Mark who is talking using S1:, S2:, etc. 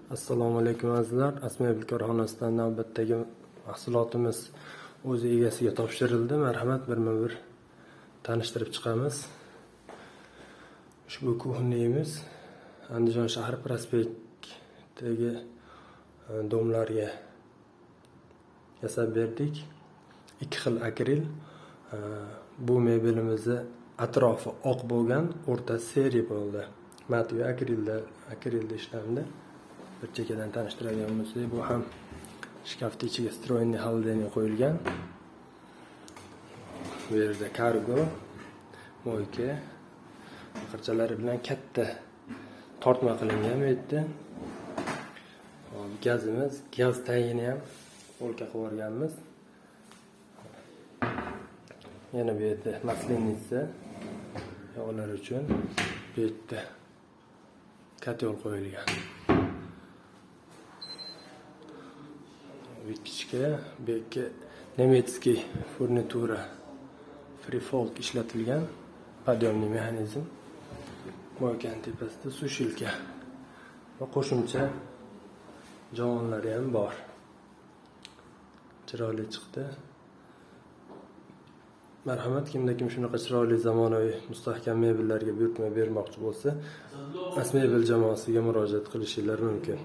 S1: Assalomu alaykum azizlar. Asmobil korxonasidan navbatdagi mahsulotimiz o'z egasiga topshirildi. Marhamat, birma-bir tanishtirib chiqamiz. Ushbu kuxniyimiz Andijon shahar prospektidagi domlarga yasab berdik. 2 xil akril. Bu mebelimizni atrofi oq bo'lgan, o'rtasi seri bo'ldi. Matvi akrilda ishlandi. Bir chekkadan tanishtiradigan bo'lsak, bu ham shkafning ichiga stroyniy xoldeniya qo'yilgan. Bu yerda kargo, moyka, qirchalari bilan katta tortma qilingan bu yerda. Gazimiz, gaz tagini ham o'lka qilib yuborganmiz. Yana bu yerda maslenitsa yog'lar uchun bu yerda katyol qo'yilgan. Kichika bekka nemetskiy furnitura Freefolk ishlatilgan podyomniy mexanizm. Moykaning tepasida sushilka va qo'shimcha javonlari ham bor. Chiroyli chiqdi. Marhamat, kimda kim shunaqa chiroyli zamonaviy mustahkam mebellarga buyurtma bermoqchi bo'lsa, Asmebel jamoasiga murojaat qilishingiz mumkin.